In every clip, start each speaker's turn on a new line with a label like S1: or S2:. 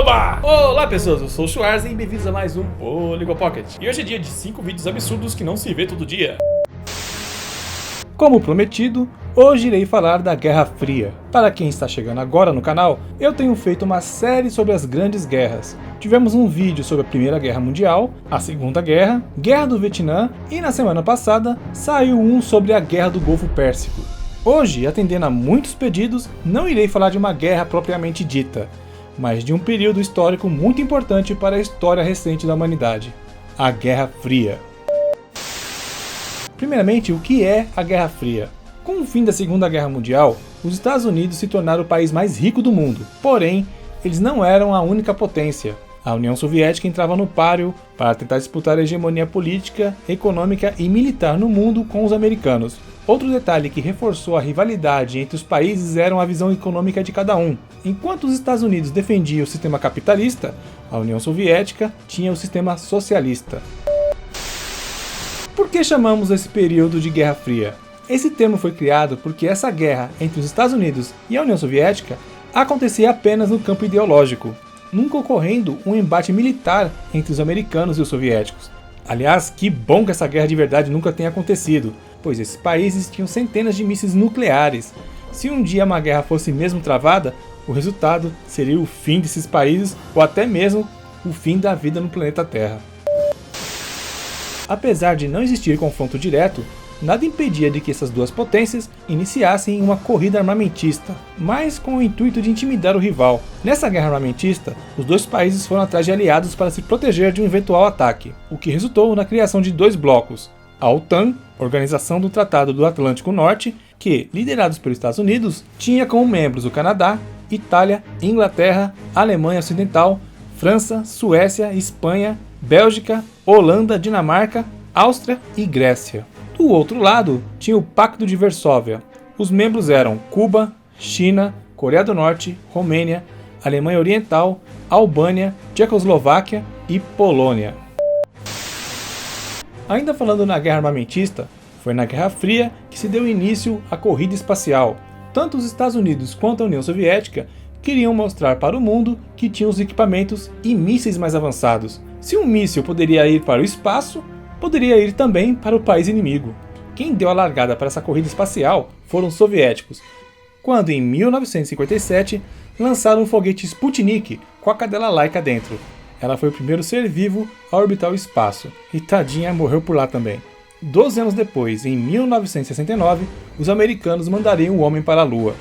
S1: Oba! Olá pessoas, eu sou o Schwarz e bem-vindos a mais um Polygon Pocket. E hoje é dia de 5 vídeos absurdos que não se vê todo dia. Como prometido, hoje irei falar da Guerra Fria. Para quem está chegando agora no canal, eu tenho feito uma série sobre as grandes guerras. Tivemos um vídeo sobre a Primeira Guerra Mundial, a Segunda Guerra, Guerra do Vietnã e na semana passada saiu um sobre a Guerra do Golfo Pérsico. Hoje, atendendo a muitos pedidos, não irei falar de uma guerra propriamente dita, mas de um período histórico muito importante para a história recente da humanidade, a Guerra Fria. Primeiramente, o que é a Guerra Fria? Com o fim da Segunda Guerra Mundial, os Estados Unidos se tornaram o país mais rico do mundo, porém, eles não eram a única potência. A União Soviética entrava no páreo para tentar disputar a hegemonia política, econômica e militar no mundo com os americanos. Outro detalhe que reforçou a rivalidade entre os países era a visão econômica de cada um. Enquanto os Estados Unidos defendiam o sistema capitalista, a União Soviética tinha o sistema socialista. Por que chamamos esse período de Guerra Fria? Esse termo foi criado porque essa guerra entre os Estados Unidos e a União Soviética acontecia apenas no campo ideológico, nunca ocorrendo um embate militar entre os americanos e os soviéticos. Aliás, que bom que essa guerra de verdade nunca tenha acontecido, pois esses países tinham centenas de mísseis nucleares. Se um dia uma guerra fosse mesmo travada, o resultado seria o fim desses países ou até mesmo o fim da vida no planeta Terra. Apesar de não existir confronto direto, nada impedia de que essas duas potências iniciassem uma corrida armamentista, mas com o intuito de intimidar o rival. Nessa guerra armamentista, os dois países foram atrás de aliados para se proteger de um eventual ataque, o que resultou na criação de dois blocos: a OTAN, Organização do Tratado do Atlântico Norte, que, liderados pelos Estados Unidos, tinha como membros o Canadá, Itália, Inglaterra, Alemanha Ocidental, França, Suécia, Espanha, Bélgica, Holanda, Dinamarca, Áustria e Grécia. Do outro lado, tinha o Pacto de Varsóvia. Os membros eram Cuba, China, Coreia do Norte, Romênia, Alemanha Oriental, Albânia, Tchecoslováquia e Polônia. Ainda falando na guerra armamentista, foi na Guerra Fria que se deu início à corrida espacial. Tanto os Estados Unidos quanto a União Soviética queriam mostrar para o mundo que tinham os equipamentos e mísseis mais avançados. Se um míssil poderia ir para o espaço, poderia ir também para o país inimigo. Quem deu a largada para essa corrida espacial foram os soviéticos, quando em 1957 lançaram o foguete Sputnik com a cadela Laika dentro. Ela foi o primeiro ser vivo a orbitar o espaço, e tadinha morreu por lá também. 12 anos depois, em 1969, os americanos mandariam o homem para a Lua.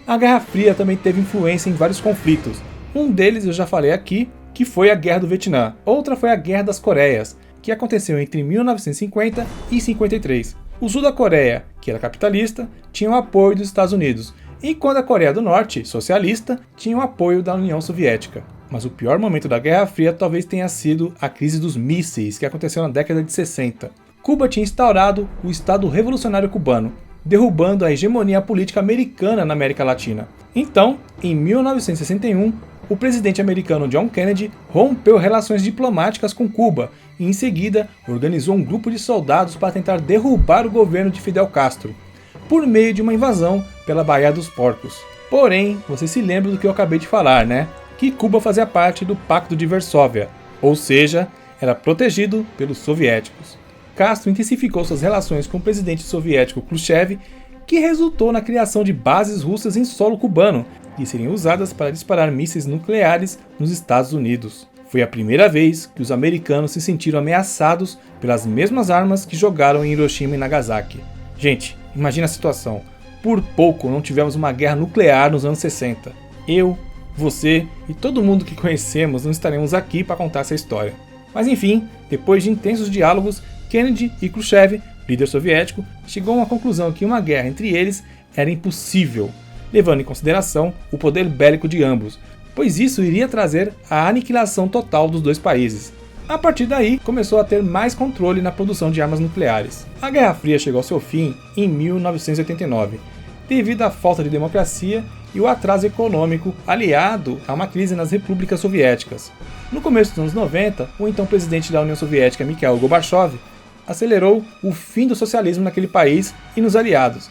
S1: A Guerra Fria também teve influência em vários conflitos. Um deles eu já falei aqui, que foi a Guerra do Vietnã. Outra foi a Guerra das Coreias, que aconteceu entre 1950 e 53. O sul da Coreia, que era capitalista, tinha o apoio dos Estados Unidos, enquanto a Coreia do Norte, socialista, tinha o apoio da União Soviética. Mas o pior momento da Guerra Fria talvez tenha sido a crise dos mísseis, que aconteceu na década de 60. Cuba tinha instaurado o Estado Revolucionário Cubano, derrubando a hegemonia política americana na América Latina. Então, em 1961, o presidente americano John Kennedy rompeu relações diplomáticas com Cuba e, em seguida, organizou um grupo de soldados para tentar derrubar o governo de Fidel Castro, por meio de uma invasão pela Baía dos Porcos. Porém, você se lembra do que eu acabei de falar, né? Que Cuba fazia parte do Pacto de Varsóvia, ou seja, era protegido pelos soviéticos. Castro intensificou suas relações com o presidente soviético Khrushchev, que resultou na criação de bases russas em solo cubano, que seriam usadas para disparar mísseis nucleares nos Estados Unidos. Foi a primeira vez que os americanos se sentiram ameaçados pelas mesmas armas que jogaram em Hiroshima e Nagasaki. Gente, imagina a situação. Por pouco não tivemos uma guerra nuclear nos anos 60. Eu, você e todo mundo que conhecemos não estaremos aqui para contar essa história. Mas enfim, depois de intensos diálogos, Kennedy e Khrushchev, líder soviético, chegou a uma conclusão que uma guerra entre eles era impossível, levando em consideração o poder bélico de ambos, pois isso iria trazer a aniquilação total dos dois países. A partir daí, começou a ter mais controle na produção de armas nucleares. A Guerra Fria chegou ao seu fim em 1989, devido à falta de democracia e o atraso econômico aliado a uma crise nas repúblicas soviéticas. No começo dos anos 90, o então presidente da União Soviética, Mikhail Gorbachev, acelerou o fim do socialismo naquele país e nos aliados.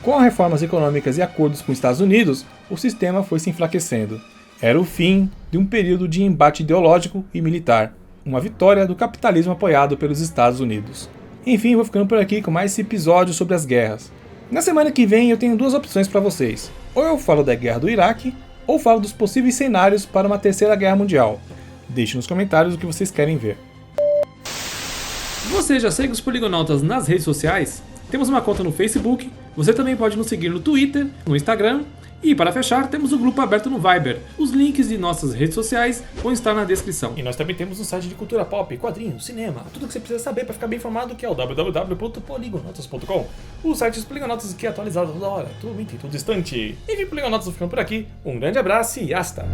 S1: Com reformas econômicas e acordos com os Estados Unidos, o sistema foi se enfraquecendo. Era o fim de um período de embate ideológico e militar, uma vitória do capitalismo apoiado pelos Estados Unidos. Enfim, vou ficando por aqui com mais esse episódio sobre as guerras. Na semana que vem eu tenho duas opções para vocês. Ou eu falo da guerra do Iraque, ou falo dos possíveis cenários para uma terceira guerra mundial. Deixe nos comentários o que vocês querem ver.
S2: Você já segue os Poligonautas nas redes sociais? Temos uma conta no Facebook, você também pode nos seguir no Twitter, no Instagram e, para fechar, temos o grupo aberto no Viber. Os links de nossas redes sociais vão estar na descrição.
S1: E nós também temos um site de cultura pop, quadrinhos, cinema, tudo que você precisa saber para ficar bem informado, que é o www.poligonautas.com. O site dos Poligonautas que é atualizado toda hora, tudo instante. Enfim, Poligonautas, ficando por aqui. Um grande abraço e hasta!